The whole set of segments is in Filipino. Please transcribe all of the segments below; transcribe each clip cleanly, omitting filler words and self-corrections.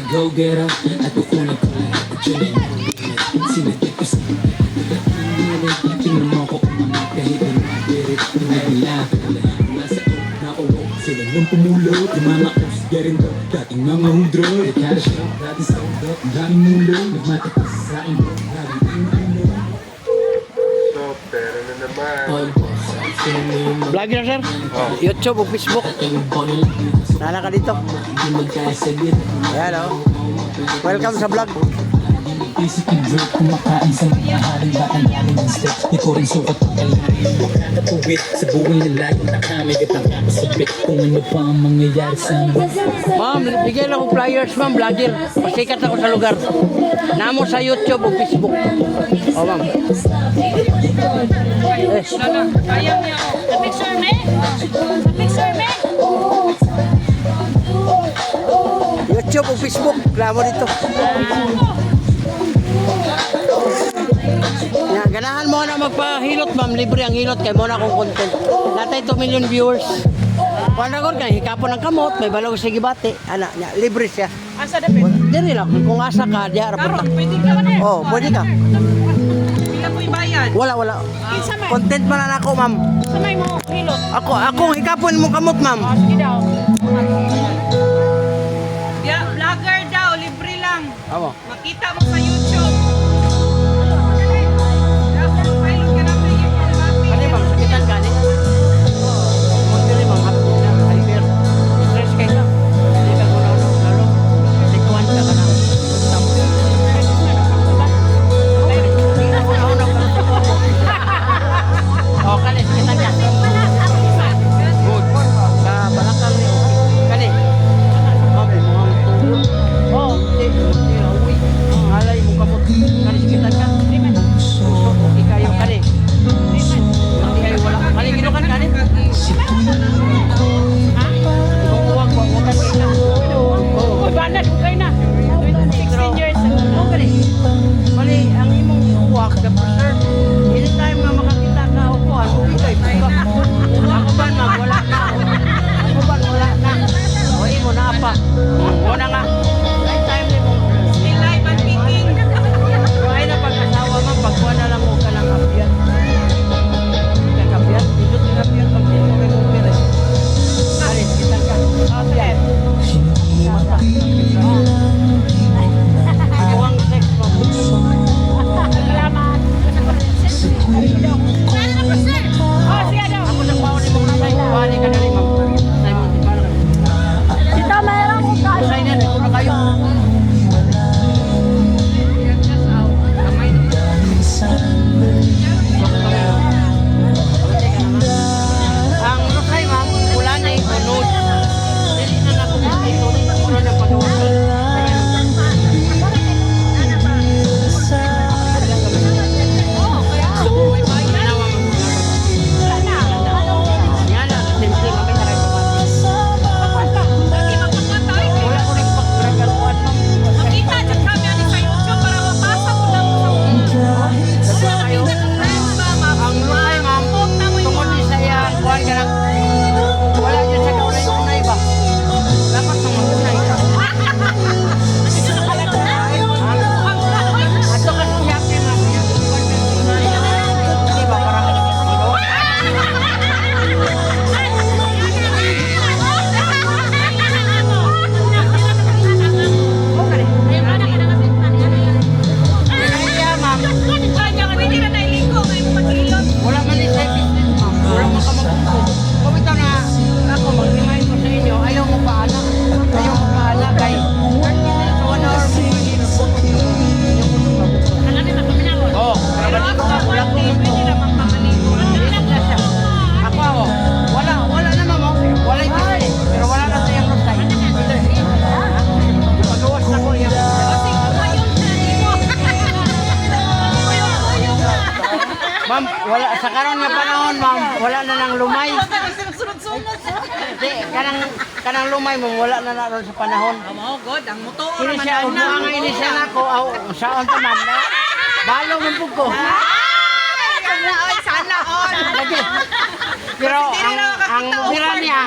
go-getter at kukunan ko lahat at yun ay sinatid ko sa tingnan mo ako umangat kahit na nabirit pinagila nasa nauwo sila nang pumulot yung mga kusga rin daw dating mga hudro kada show dati sa udo ang daming mulo nagmatakas sa akin bro daming ino So, pero na naman. all boss Vlogger sir? YouTube o Facebook? Nana ka dito? hindi magkasagit Ayan o. Welcome sa vlog. isip yung drug kumakain sa mga haring batang galing ng step di ko rin sukat ang kalari makakatuwid sa buhay na layo na kami kitang kapasabit kung ano pa ang mangyayari sa amin Ma'am, bigyan ako flyers ma'am, vlogger. Pasikat ako sa lugar. Namo sa YouTube o Facebook. O ma'am. Ayaw niya ako. Picture me? Picture me? YouTube o Facebook. Klamo dito. Ganahan mo na magpahilot ma'am. Libre ang hilot kay mo na akong content. Natay 2 million viewers. Panagon ka, hikapon ng kamot, may balaw sa gibate. Anak niya, libre siya. Asa dapit? Diri lang, kung asa ka, diya rapat Karon, ka. pwede ka ba na? Oh, pwede ka. Pila po ibayad? Wala. Kinsa may? Content man na ako, ma'am. Sa may mo hilot? Ako hikapon mo kamot, ma'am. Sige daw. Yeah, vlogger daw, libre lang. Amo. Makita mo sa YouTube. Dapat pilot ka na sa YouTube. Kani, ma'am, sakitan ka ni. Diri, ma'am, hapon na, hyper. Stress kayo ka. Hindi ka gulaw lalo. Sikuan ka ka na. Tapos. Hindi na gulaw ka na. Oh, kani, sakitan ka. Good. Sa balakang ni, kani. Ma'am, mukhang tulog. Oh, hindi na uwi. Alay mo kamot. Kani, sakitan ka. Usok, okay kayo, kani. Hindi kayo wala. Kani, ginukan kani. Huwag ka kita. Uy, banat, okay na. 16 years. Mali, ang imong uwak, sir. Anytime nga makakita ka o ko, ano ito, ako ba na, wala na. Ako ba, wala na. O, imo na pa. Wala nga. Anytime ni mo. Still live and picking. Ay na pag-asawa mo, pagkuha na lang mo ka ng kapyan. Kakapyan? Ito tinapyan, pag-ito kayo mo pera. Alis, kita ka. Okay. Iwang sex mo. Salamat. Oh, siya daw. Ako sa bawal ni mong nasay. Bali ka na rin, ma'am. Nasay mo, di ba na kami? Sita, mayroon mo ka. Nasay na, ito na kayo. Ang Rosay, ma'am, wala na yung unod. Hindi na nakukuha ito. Wala na pagawa. Yan na, simple kami na rin pabati. Wala ko rin pagkagaluan, ma'am. Dagwa kayo. Ang Rosay, ma'am, tungkol ni saya, kuhan ka lang. Wala dyan sa kaunay-unay ba? Dapat nang magunay ka. Ato ka siya, ma'am. Hindi ba, parang kaya, ma'am. Wala man yung side business, ma'am. Wala man ka magpupo. Kung ito na ako, mag-remind ko sa inyo, ayaw mo paala. Ayaw mo paala, kay so 1 hour mo yung hirap po. Oo. Pero wala ko Ako, wala na, ma'am. Wala yung business. Pero wala na sa yung Rosay. Magawas na ko yung Ma'am, wala sa karon nga panahon, ma'am, wala na nang lumay. Di, kanang lumay mo wala na naroon sa panahon. Ang motor Kini siya ang ini siya nako aw saon to ma'am. Balo man pud ko. Sana all. Lagi. Pero ang mira niya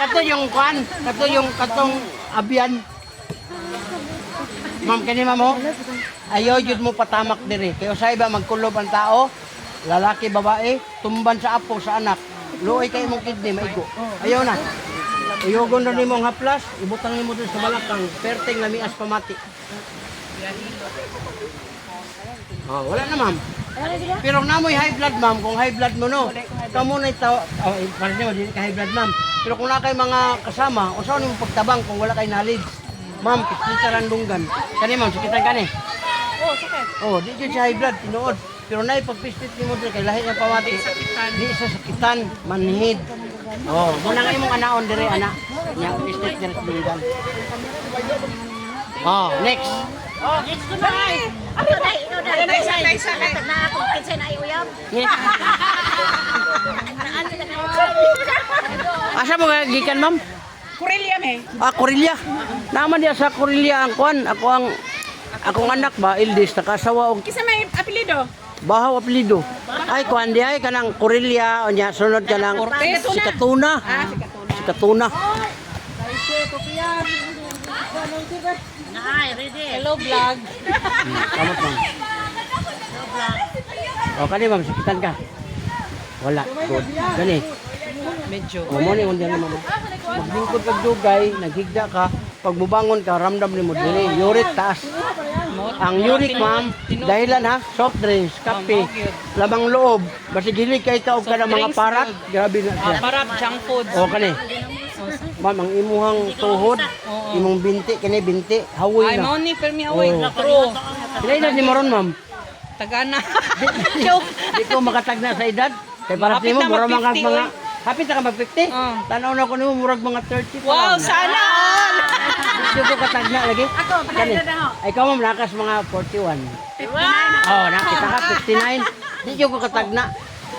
kato yung kwan, kato yung katong abyan. Ma'am, kani ma'am ho. Ayaw jud mo patamak diri. Kaya usay ba magkulob ang tao, lalaki, babae, tumban sa apo, sa anak. Luoy kay mong kidney, maigo. Ayaw na. Iyogon na nimo ang haplas, ibutang nimo dun sa balakang, perting lamias pamati. Oh, wala na ma'am. Pero namoy high blood ma'am, kung high blood mo no. Kamo na ito, parang naman, hindi ka high blood ma'am. Pero kung na kay mga kasama, usaw nimo pagtabang kung wala kay knowledge. Ma'am, kita randunggan. Kani ma'am, sakitan kani. Oh, sakit. Oh, di jud siya high blood, tinuod. Pero na ipagpistit nimo diri kay lahi ng pamati. Di sa sakitan, manhid. Oh, muna nga imong anaon diri ana. Nya pistit diri sa dunggan. Oh, next. Oh, next to na. Ano dai? Ino dai. Sakit na ako kinsay na uyab. Asa mo gikan ma'am? Kurilya me. Ah, Corelia. Naman dia sa Corelia ang kwan. Akong anak ba, Ildis, nakasawa og Kisa may apelyido? bahaw apelido. Ay, kwan di ay kanang Corelia, nya sunod kanang si Katuna. Si Katuna. Ay, ready. Hello vlog. Kamot ma'am. O, kani ma'am, sakitan ka. Wala. Good. Gani. Medyo. O, mo ni undi ma'am. Maglingkod kag dugay, naghigda ka, pag mubangon ka, ramdam nimo dili, uric taas. Ang uric ma'am, dahilan ha, soft drinks, kape, lamang loob, basta gili kay ka og kada mga parat, grabe na siya. Para junk food. O kani. Ma'am, ang imuhang tuhod, imong binti, kani binti, hawoy Ay, na. mo ni permi away. Oo. True. Pila edad ni Maron ma'am? Tagana. Di ko makatagna sa edad. Kay para sa Hapit imo, na mura mag-50, mga hapit na ka mag-50. Oh. Tanaw na ko nimo murag mga 30 pa Wow, lang. sana all. Di ko katagna lagi. Ako, Kani. Ay ikaw ma'am nakas mga 41. Oh, nakita ka 59. Di ko katagna.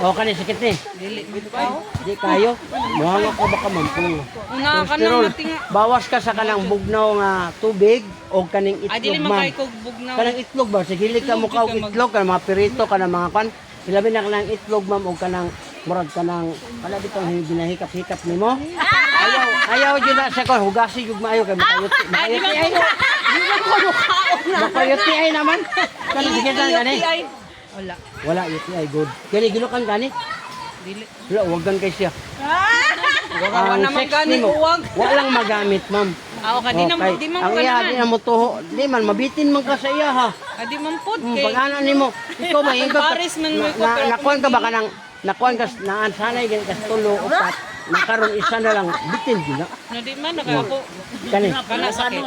Oh, kani sakit ni. Di kayo. Mohang ako baka mampung. Una ka Cholesterol. nang natinga. Bawas ka sa kanang bugnaw nga tubig o kaning Ay, dili itlog man ma'am. kay kog bugnaw. Kanang itlog ba? Sige, ka mo ka og itlog, kanang mga pirito, kanang mga kwan. Ilabi na kanang itlog ma'am o kanang murag kanang wala di pang ginahikap-hikap nimo. Ayaw jud na sa kon hugasi jud maayo kay makayuti. Ay, di man Makayuti ay. Makayuti ay naman. Kanang sigitan gani. Wala. Wala yuti ay good. Kani ginukan gani. Dili. Wala waggan kay siya. Wala naman sex gani nimo, uwag. walang magamit ma'am. Ah, okay, di Okay. di man Ang iya di na mo tuho. Di man mabitin man ka sa iya ha. Adi man pod kay. Pag ano nimo, ikaw ba yung Paris man mo ko, pero nakuan ka ba kanang nakuan ka naan sanay gani ka tulo upat. Nakaroon isa na lang bitin gina. No di man ako. Kani. Kana sakit.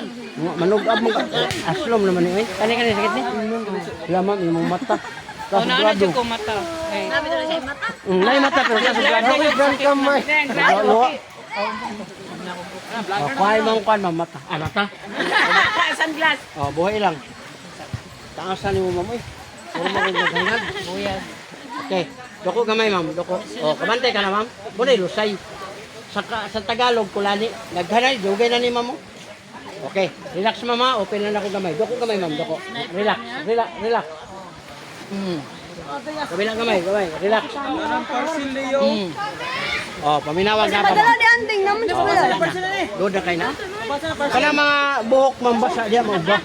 Manugab mo ka. Aslom naman ni. Kani sakit ni. Lamam imong mata. O na Kasigurado. ko mata. Ay. Nay mata pero kasigurado. Kamay. Kuhay mong kuhan mata. Ah, mata. Sunglass. Oh, buhay lang. Taasan ni mo ma'am eh. Puro mo kong gagangag. Buyas. Okay. Doko gamay ma'am. Doko. Oh, kabantay ka na ma'am. Bunay lusay. Sa Tagalog kulani. Naghanay. Dugay na ni ma'am mo. Okay. Relax mama. Open na ako gamay. Doko gamay ma'am. Doko. Relax. Relax. Kabilang gamay. Relax. Oh, paminawag na pa. Padala di anding naman sa Good na kayo na. Kana mga buhok mambasa diya mo ba?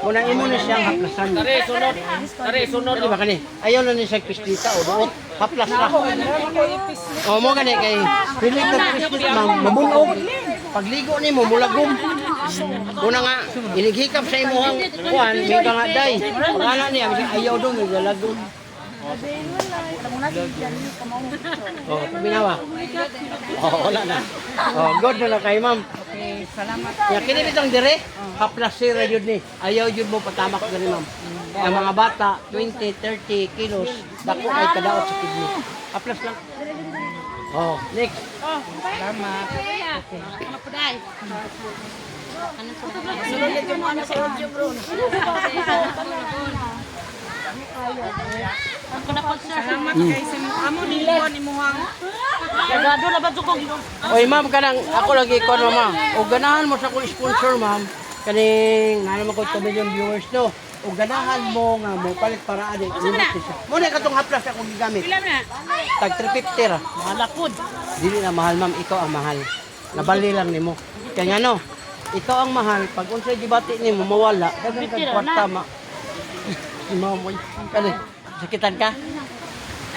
Muna imo ni siyang haplasan. Tare sunod. Di ba kani? Ayaw na ni siya pistita o doon. Haplas na. O mo gani kay pilit na pistit mabunog. Pagligo ni mo mulagom. Una nga inighikap sa imuhang kuan, may nga day. Wala niya ayaw doon naglalagom. Oh, binawa. Oh, wala na. Oh, good na kay ma'am. Okay, salamat. Ya kini bitong dire, haplas sira jud ni. Ayaw jud mo patamak diri ma'am. Ang mga bata 20, 30 kilos dako ay kadaot sa kidney. Haplas lang. Oh, next. Salamat. Salamat kay sa amo niluan imuhang. Sagado na ba ito kong Oy ma'am kanang ako lagi kon mama. O ganahan mo sa akong sponsor ma'am. Kaning ano man ko 2 million viewers no. O ganahan mo nga mo palit para ani. Mo na katong haplas akong gigamit. Pila na? Tag 350 ra. malakod. Dili na mahal ma'am, ikaw ang mahal. Nabali lang nimo. Kaya nga no, ikaw ang mahal. Pag unsay gibati nimo mawala, dagan kag Bitira kwarta na. ma. Mamoy. Kani, sakitan ka?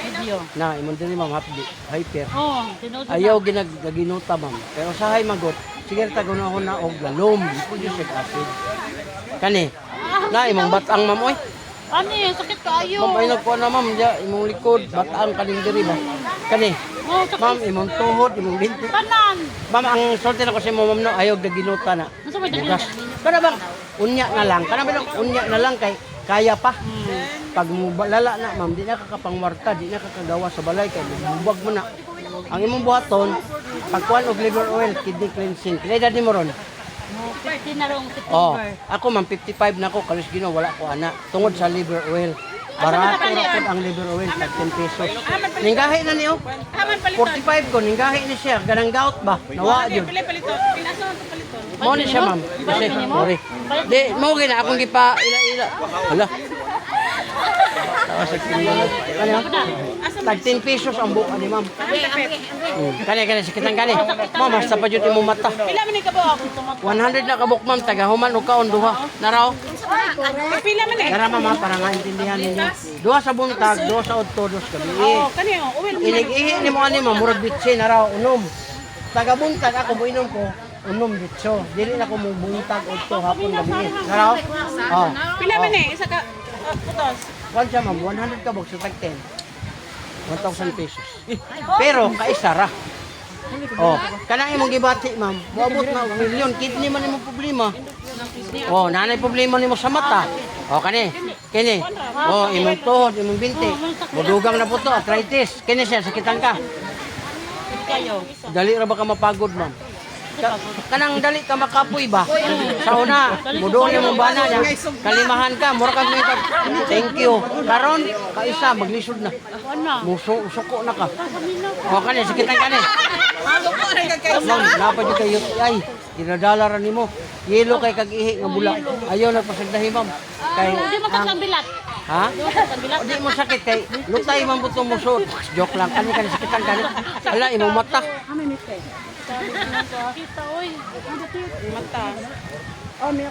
Video. Na, imong dili ma'am hapdi. Hyper. Oh, tinuod na. Ayaw ginaginuta ma'am. Pero sa hay magot, sige tagunahon na og lalom, pwede siya acid. Kani, na imong batang ma'am oy. Ano yun? Sakit kaayo. Ma'am ay nagkuha na ma'am, ya, imong likod, batang kaning diri ba. Kani, Oh, sakit. ma'am imong tuhod, imong binti. Tanan. Ma'am ang sulti na ko sa mo ma'am no, ayaw ginuta na. Nasa may dali. Bugas. Kana bang unya na lang. Kana bang unya na lang kay kaya pa. Pag mo lala na ma'am, di na kakapangwarta, di na kakagawa sa balay kay bubag mo na. Ang imong buhaton, pagkuhan og liver oil, kidney cleansing. Kaya edad nimo ron? 15 na rong Oh, September. ako ma'am 55 na ako, kalis gino wala ko ana tungod sa liver oil. Barato ra pud ang liver oil tag 10 pesos. Ninggahi na niyo. 45 ko ninggahi ni siya, ganang gout ba? Nawa jud. Mo ni siya ma'am. Kasi sorry. Di mo gina akong gipa ila-ila. Hala. Kasi kanya. Tag 10 pesos ang buka ni ma'am. Kani sakitan kani. Ma'am, hasta pa jud imo mata. Pila man ni kabuok? 100 na kabuk ma'am, tagahuman o kaon duha. Naraw? Pila man ni? Kara ma'am, para nga intindihan ninyo. Duha sa buntag, duha sa udto, duha sa gabi. Kani oh, uwil. Inig-ihi ni mo ani ma'am, murag bitse naraw, unom. Taga buntag ako buinom ko, unom bitso. Dili na ko mo buntag udto hapon gabi. Naraw? Oh. Pila man ni? Isa ka putos. Kwan siya ma'am, 100 kabuk sa tag 10. 1,000 pesos. Pero kaisa ra. Oh, kanang imong gibati ma'am, moabot na og milyon, kidney man imong problema. Oh, nanay problema nimo sa mata. Oh, kani. Oh, imong tuhod, imong binti. Mudugang na po to, arthritis. Kini siya, sakitan ka. Kayo. Dali ra ba ka mapagod, ma'am? Kanang dali ka makapoy ba? Sa una, muduong imong bana niya. Kalimahan ka, mura ka may thank you. Karon, kaisa, maglisod na. Ano? Suko na ka. Oh, kani, sakitan ka ni. Ma'am, napad yung kayo. Ay, dinadala ra nimo. Yelo kay kag-ihi nga bula. Ayaw nagpasagdahi, ma'am. Kay, Hindi mo kasang bilat. ha? Hindi mo kasang bilat. Di mo sakit kay lutay man putong muso. Joke lang. Kani sakitan kani. Ala, imong mata. Kita, oy. Mata.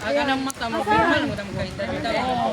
Aga ng mata mo. Mo